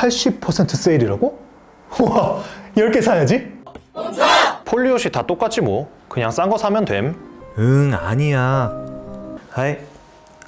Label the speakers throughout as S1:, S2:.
S1: 80% 세일이라고? 와, 10개 사야지? 폴리옷이 다 똑같지 뭐. 그냥 싼 거 사면 됨.
S2: 응, 아니야.
S1: 하이,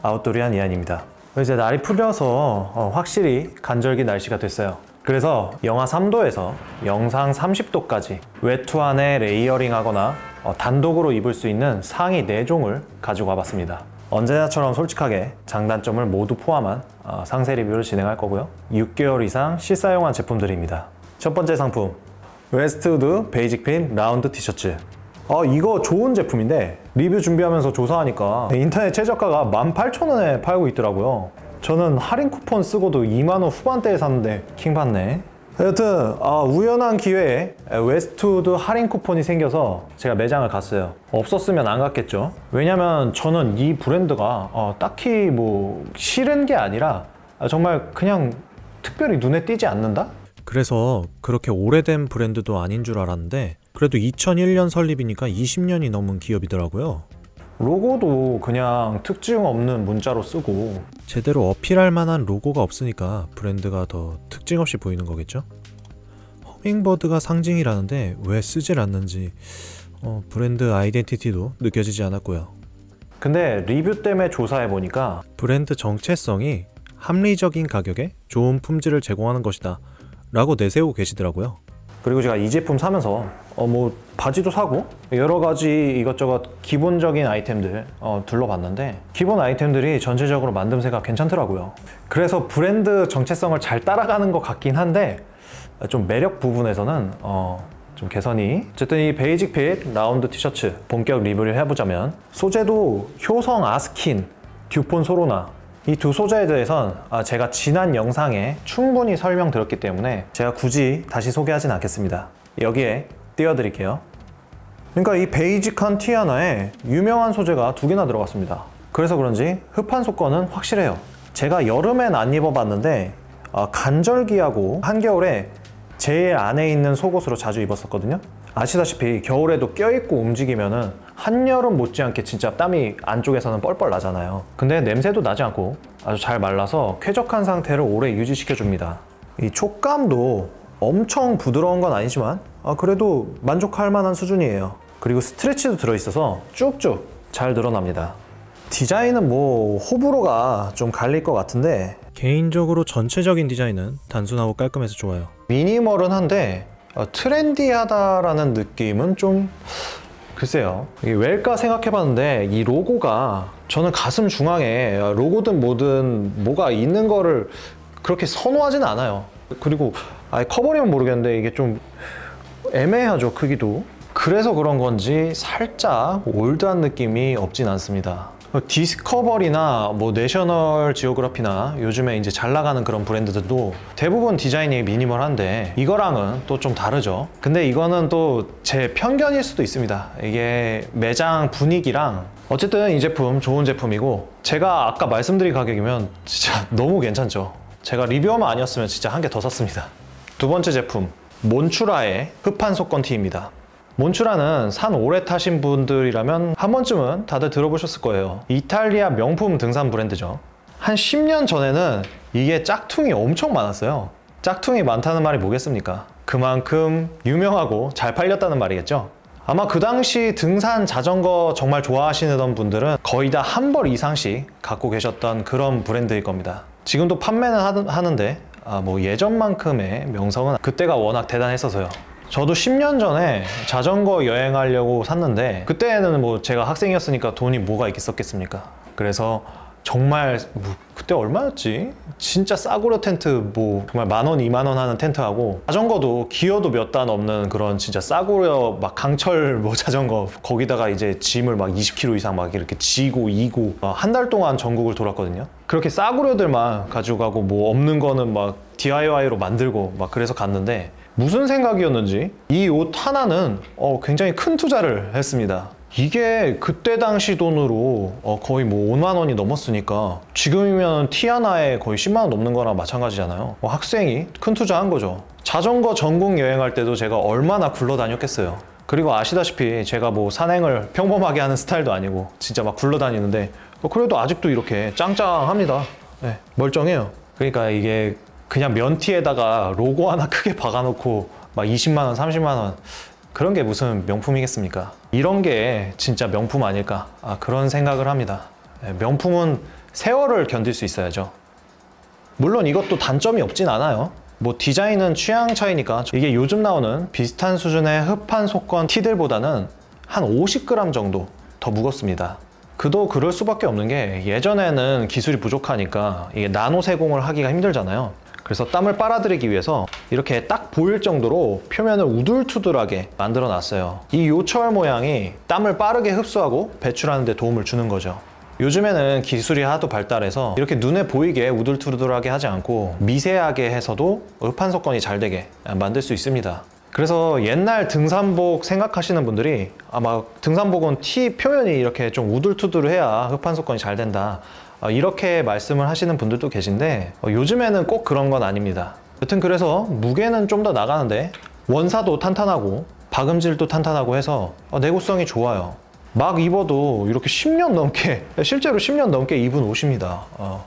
S1: 아웃도리안 이한입니다. 이제 날이 풀려서 확실히 간절기 날씨가 됐어요. 그래서 영하 3도에서 영상 30도까지 외투 안에 레이어링 하거나 단독으로 입을 수 있는 상의 4종을 가지고 와봤습니다. 언제나처럼 솔직하게 장단점을 모두 포함한 상세 리뷰를 진행할 거고요. 6개월 이상 실사용한 제품들입니다. 첫 번째 상품, 웨스트우드 베이직핏 라운드 티셔츠. 이거 좋은 제품인데 리뷰 준비하면서 조사하니까 인터넷 최저가가 18,000원에 팔고 있더라고요. 저는 할인 쿠폰 쓰고도 2만원 후반대에 샀는데 킹받네. 여튼 우연한 기회에 웨스트우드 할인 쿠폰이 생겨서 제가 매장을 갔어요. 없었으면 안 갔겠죠. 왜냐면 저는 이 브랜드가 딱히 뭐 싫은 게 아니라 정말 그냥 특별히 눈에 띄지 않는다?
S2: 그래서 그렇게 오래된 브랜드도 아닌 줄 알았는데 그래도 2001년 설립이니까 20년이 넘은 기업이더라고요.
S1: 로고도 그냥 특징 없는 문자로 쓰고
S2: 제대로 어필할 만한 로고가 없으니까 브랜드가 더 특징 없이 보이는 거겠죠? 허밍버드가 상징이라는데 왜 쓰질 않는지 브랜드 아이덴티티도 느껴지지 않았고요.
S1: 근데 리뷰 때문에 조사해보니까
S2: 브랜드 정체성이 합리적인 가격에 좋은 품질을 제공하는 것이다 라고 내세우고 계시더라고요.
S1: 그리고 제가 이 제품 사면서 뭐 바지도 사고 여러 가지 이것저것 기본적인 아이템들 둘러봤는데 기본 아이템들이 전체적으로 만듦새가 괜찮더라고요. 그래서 브랜드 정체성을 잘 따라가는 것 같긴 한데 좀 매력 부분에서는 좀 개선이. 어쨌든 이 베이직 핏 라운드 티셔츠 본격 리뷰를 해보자면 소재도 효성 아스킨, 듀폰 소로나 이 두 소재에 대해선 제가 지난 영상에 충분히 설명드렸기 때문에 제가 굳이 다시 소개하진 않겠습니다. 여기에 띄워드릴게요. 그러니까 이 베이직한 티 하나에 유명한 소재가 2개나 들어갔습니다. 그래서 그런지 흡한 속건은 확실해요. 제가 여름엔 안 입어봤는데 간절기하고 한겨울에 제일 안에 있는 속옷으로 자주 입었었거든요. 아시다시피 겨울에도 껴입고 움직이면은 한여름 못지않게 진짜 땀이 안쪽에서는 뻘뻘 나잖아요. 근데 냄새도 나지 않고 아주 잘 말라서 쾌적한 상태를 오래 유지시켜줍니다. 이 촉감도 엄청 부드러운 건 아니지만 그래도 만족할 만한 수준이에요. 그리고 스트레치도 들어있어서 쭉쭉 잘 늘어납니다. 디자인은 뭐 호불호가 좀 갈릴 것 같은데
S2: 개인적으로 전체적인 디자인은 단순하고 깔끔해서 좋아요.
S1: 미니멀은 한데 트렌디하다라는 느낌은 좀 글쎄요. 이게 왜일까 생각해봤는데 이 로고가 저는 가슴 중앙에 로고든 뭐든 뭐가 있는 거를 그렇게 선호하진 않아요. 그리고 아예 커버리면 모르겠는데 이게 좀 애매하죠, 크기도. 그래서 그런 건지 살짝 올드한 느낌이 없진 않습니다. 디스커버리나 뭐 내셔널 지오그래피나 요즘에 이제 잘 나가는 그런 브랜드들도 대부분 디자인이 미니멀한데 이거랑은 또 좀 다르죠. 근데 이거는 또 제 편견일 수도 있습니다. 이게 매장 분위기랑 어쨌든 이 제품 좋은 제품이고 제가 아까 말씀드린 가격이면 진짜 너무 괜찮죠. 제가 리뷰어만 아니었으면 진짜 한 개 더 샀습니다. 두 번째 제품, 몬추라의 흡한 속건 티입니다. 몬추라는 산 오래 타신 분들이라면 한 번쯤은 다들 들어보셨을 거예요. 이탈리아 명품 등산 브랜드죠. 한 10년 전에는 이게 짝퉁이 엄청 많았어요. 짝퉁이 많다는 말이 뭐겠습니까? 그만큼 유명하고 잘 팔렸다는 말이겠죠. 아마 그 당시 등산 자전거 정말 좋아하시는 분들은 거의 다 한 벌 이상씩 갖고 계셨던 그런 브랜드일 겁니다. 지금도 판매는 하는데 뭐 예전만큼의 명성은 그때가 워낙 대단했어서요. 저도 10년 전에 자전거 여행하려고 샀는데 그때는 뭐 제가 학생이었으니까 돈이 뭐가 있겠습니까? 그래서 정말 그때 얼마였지? 진짜 싸구려 텐트 뭐 정말 10,000원, 20,000원 하는 텐트하고 자전거도 기어도 몇 단 없는 그런 진짜 싸구려 막 강철 뭐 자전거 거기다가 이제 짐을 막 20kg 이상 막 이렇게 지고 이고 한 달 동안 전국을 돌았거든요. 그렇게 싸구려들만 가지고 가고 뭐 없는 거는 막 DIY로 만들고 막 그래서 갔는데 무슨 생각이었는지 이 옷 하나는 굉장히 큰 투자를 했습니다. 이게 그때 당시 돈으로 거의 뭐 5만 원이 넘었으니까 지금이면 티 하나에 거의 10만 원 넘는 거랑 마찬가지잖아요. 학생이 큰 투자한 거죠. 자전거 전국 여행할 때도 제가 얼마나 굴러다녔겠어요. 그리고 아시다시피 제가 뭐 산행을 평범하게 하는 스타일도 아니고 진짜 막 굴러다니는데 그래도 아직도 이렇게 짱짱합니다. 네, 멀쩡해요. 그러니까 이게 그냥 면티에다가 로고 하나 크게 박아놓고 막 20만 원, 30만 원 그런 게 무슨 명품이겠습니까? 이런 게 진짜 명품 아닐까? 그런 생각을 합니다. 명품은 세월을 견딜 수 있어야죠. 물론 이것도 단점이 없진 않아요. 뭐 디자인은 취향 차이니까 이게 요즘 나오는 비슷한 수준의 흡판 속건 티들보다는 한 50g 정도 더 무겁습니다. 그도 그럴 수밖에 없는 게 예전에는 기술이 부족하니까 이게 나노 세공을 하기가 힘들잖아요. 그래서 땀을 빨아들이기 위해서 이렇게 딱 보일 정도로 표면을 우둘투둘하게 만들어 놨어요. 이 요철 모양이 땀을 빠르게 흡수하고 배출하는 데 도움을 주는 거죠. 요즘에는 기술이 하도 발달해서 이렇게 눈에 보이게 우둘투둘하게 하지 않고 미세하게 해서도 흡판 속건이 잘 되게 만들 수 있습니다. 그래서 옛날 등산복 생각하시는 분들이 막 등산복은 티 표면이 이렇게 좀 우둘투둘해야 흡판 속건이 잘 된다, 이렇게 말씀을 하시는 분들도 계신데 요즘에는 꼭 그런 건 아닙니다. 여튼 그래서 무게는 좀 더 나가는데 원사도 탄탄하고 박음질도 탄탄하고 해서 내구성이 좋아요. 막 입어도 이렇게 10년 넘게, 실제로 10년 넘게 입은 옷입니다.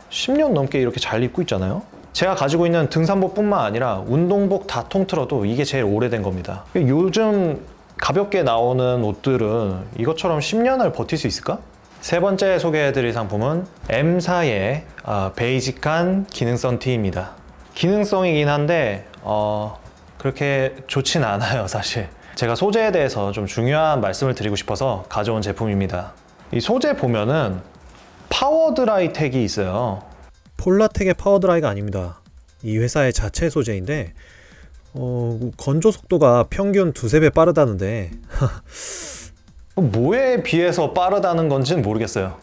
S1: 10년 넘게 이렇게 잘 입고 있잖아요. 제가 가지고 있는 등산복뿐만 아니라 운동복 다 통틀어도 이게 제일 오래된 겁니다. 요즘 가볍게 나오는 옷들은 이것처럼 10년을 버틸 수 있을까? 세 번째 소개해드릴 상품은 M사의 베이직한 기능성 티입니다. 기능성이긴 한데 그렇게 좋진 않아요, 사실. 제가 소재에 대해서 좀 중요한 말씀을 드리고 싶어서 가져온 제품입니다. 이 소재 보면은 파워드라이 택이 있어요.
S2: 폴라텍의 파워드라이가 아닙니다. 이 회사의 자체 소재인데 건조 속도가 평균 2~3배 빠르다는데
S1: 뭐에 비해서 빠르다는 건지는 모르겠어요.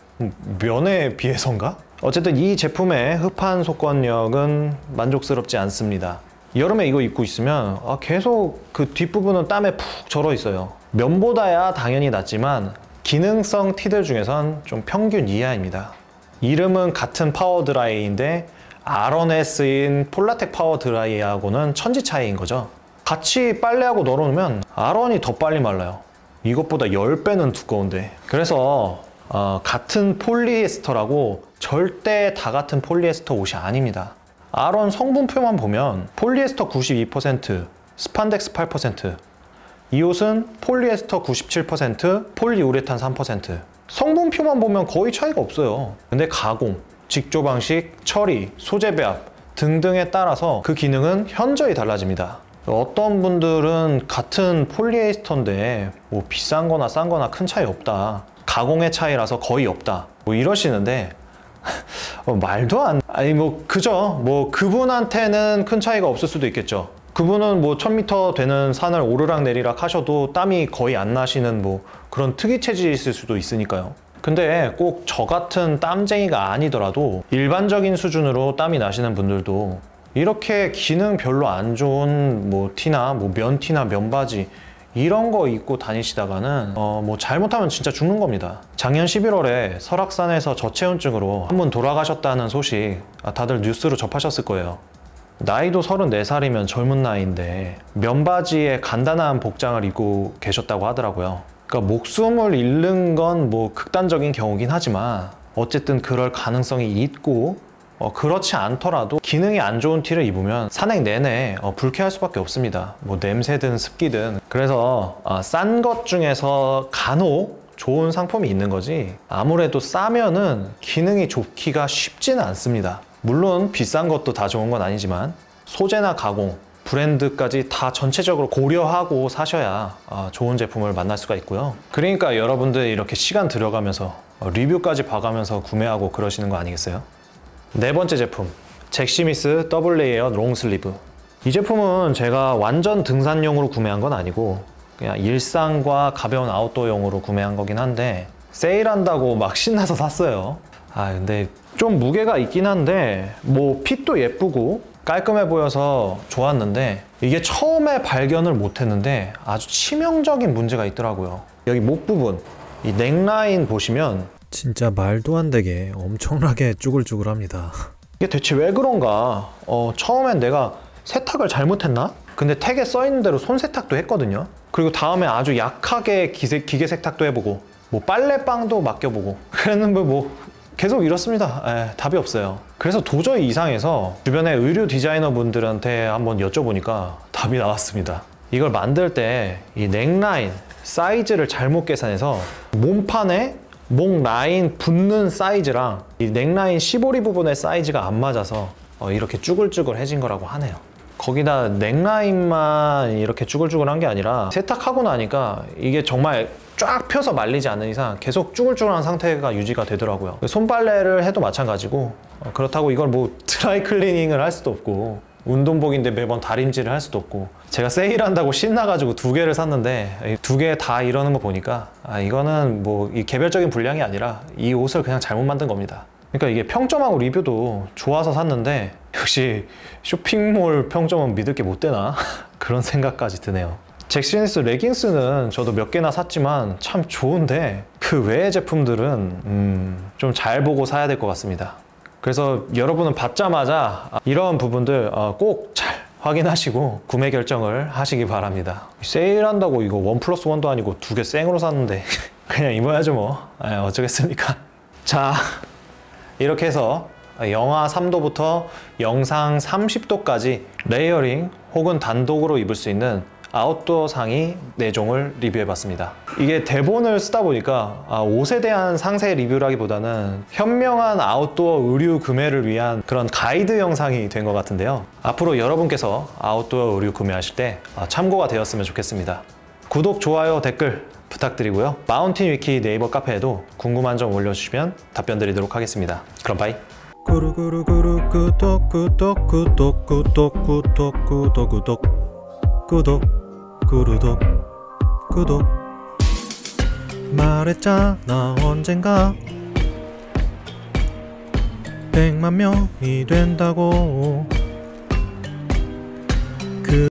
S1: 면에 비해서인가? 어쨌든 이 제품의 흡판 속건력은 만족스럽지 않습니다. 여름에 이거 입고 있으면 계속 그 뒷부분은 땀에 푹 절어 있어요. 면보다야 당연히 낫지만 기능성 티들 중에선 좀 평균 이하입니다. 이름은 같은 파워드라이인데 아론에 쓰인 폴라텍 파워드라이하고는 천지 차이인 거죠. 같이 빨래하고 널어놓으면 아론이 더 빨리 말라요. 이것보다 10배는 두꺼운데. 그래서 같은 폴리에스터라고 절대 다 같은 폴리에스터 옷이 아닙니다. 아론 성분표만 보면 폴리에스터 92%, 스판덱스 8%, 이 옷은 폴리에스터 97%, 폴리우레탄 3%. 성분표만 보면 거의 차이가 없어요. 근데 가공, 직조 방식, 처리, 소재 배합 등등에 따라서 그 기능은 현저히 달라집니다. 어떤 분들은 같은 폴리에스터인데 뭐 비싼 거나 싼 거나 큰 차이 없다, 가공의 차이라서 거의 없다, 뭐 이러시는데 말도 안, 그죠? 뭐 그분한테는 큰 차이가 없을 수도 있겠죠. 그분은 뭐 1000m 되는 산을 오르락 내리락 하셔도 땀이 거의 안 나시는 뭐 그런 특이 체질이 있을 수도 있으니까요. 근데 꼭 저 같은 땀쟁이가 아니더라도 일반적인 수준으로 땀이 나시는 분들도 이렇게 기능 별로 안 좋은 뭐 티나 뭐 면티나 면바지 이런 거 입고 다니시다가는 뭐 잘못하면 진짜 죽는 겁니다. 작년 11월에 설악산에서 저체온증으로 한 분 돌아가셨다는 소식 다들 뉴스로 접하셨을 거예요. 나이도 34살이면 젊은 나이인데 면바지에 간단한 복장을 입고 계셨다고 하더라고요. 그러니까 목숨을 잃는 건 뭐 극단적인 경우긴 하지만 어쨌든 그럴 가능성이 있고 그렇지 않더라도 기능이 안 좋은 티를 입으면 산행 내내 불쾌할 수밖에 없습니다. 뭐 냄새든 습기든. 그래서 싼 것 중에서 간혹 좋은 상품이 있는 거지 아무래도 싸면은 기능이 좋기가 쉽지는 않습니다. 물론 비싼 것도 다 좋은 건 아니지만 소재나 가공, 브랜드까지 다 전체적으로 고려하고 사셔야 좋은 제품을 만날 수가 있고요. 그러니까 여러분들 이렇게 시간 들여가면서 리뷰까지 봐가면서 구매하고 그러시는 거 아니겠어요? 네 번째 제품, 잭시미스 더블 레이어 롱슬리브. 이 제품은 제가 완전 등산용으로 구매한 건 아니고 그냥 일상과 가벼운 아웃도어용으로 구매한 거긴 한데 세일한다고 막 신나서 샀어요. 근데 좀 무게가 있긴 한데 뭐 핏도 예쁘고 깔끔해 보여서 좋았는데 이게 처음에 발견을 못했는데 아주 치명적인 문제가 있더라고요. 여기 목 부분, 이 넥라인 보시면
S2: 진짜 말도 안 되게 엄청나게 쭈글쭈글합니다.
S1: 이게 대체 왜 그런가? 처음엔 내가 세탁을 잘못했나? 근데 택에 써있는 대로 손 세탁도 했거든요. 그리고 다음에 아주 약하게 기계 세탁도 해보고 뭐 빨래방도 맡겨보고 그랬는데 뭐 계속 이렇습니다. 답이 없어요. 그래서 도저히 이상해서 주변에 의류 디자이너 분들한테 한번 여쭤보니까 답이 나왔습니다. 이걸 만들 때 이 넥라인 사이즈를 잘못 계산해서 몸판에 목 라인 붙는 사이즈랑 이 넥라인 시보리 부분의 사이즈가 안 맞아서 이렇게 쭈글쭈글해진 거라고 하네요. 거기다 넥라인만 이렇게 쭈글쭈글한 게 아니라 세탁하고 나니까 이게 정말 쫙 펴서 말리지 않는 이상 계속 쭈글쭈글한 상태가 유지가 되더라고요. 손빨래를 해도 마찬가지고 그렇다고 이걸 뭐 드라이 클리닝을 할 수도 없고 운동복인데 매번 다림질을 할 수도 없고 제가 세일한다고 신나가지고 2개를 샀는데 2개 다 이러는 거 보니까 이거는 뭐 이 개별적인 불량이 아니라 이 옷을 그냥 잘못 만든 겁니다. 그러니까 이게 평점하고 리뷰도 좋아서 샀는데 역시 쇼핑몰 평점은 믿을 게 못 되나? 그런 생각까지 드네요. 잭시니스 레깅스는 저도 몇 개나 샀지만 참 좋은데 그 외의 제품들은 좀 잘 보고 사야 될 것 같습니다. 그래서 여러분은 받자마자 이런 부분들 꼭 잘 확인하시고 구매 결정을 하시기 바랍니다. 세일한다고 이거 1+1도 아니고 2개 생으로 샀는데 그냥 입어야죠 뭐. 어쩌겠습니까? 자, 이렇게 해서 영하 3도부터 영상 30도까지 레이어링 혹은 단독으로 입을 수 있는 아웃도어 상의 4종을 리뷰해봤습니다. 이게 대본을 쓰다 보니까 옷에 대한 상세 리뷰라기보다는 현명한 아웃도어 의류 구매를 위한 그런 가이드 영상이 된 것 같은데요. 앞으로 여러분께서 아웃도어 의류 구매하실 때 참고가 되었으면 좋겠습니다. 구독, 좋아요, 댓글 부탁드리고요. 마운틴 위키 네이버 카페에도 궁금한 점 올려주시면 답변 드리도록 하겠습니다. 그럼 바이.
S2: 구루구루구루 구독 구독 구독 구독 구독 구독 구독 구독 구루독 구독 말했잖아 언젠가 100만 명이 된다고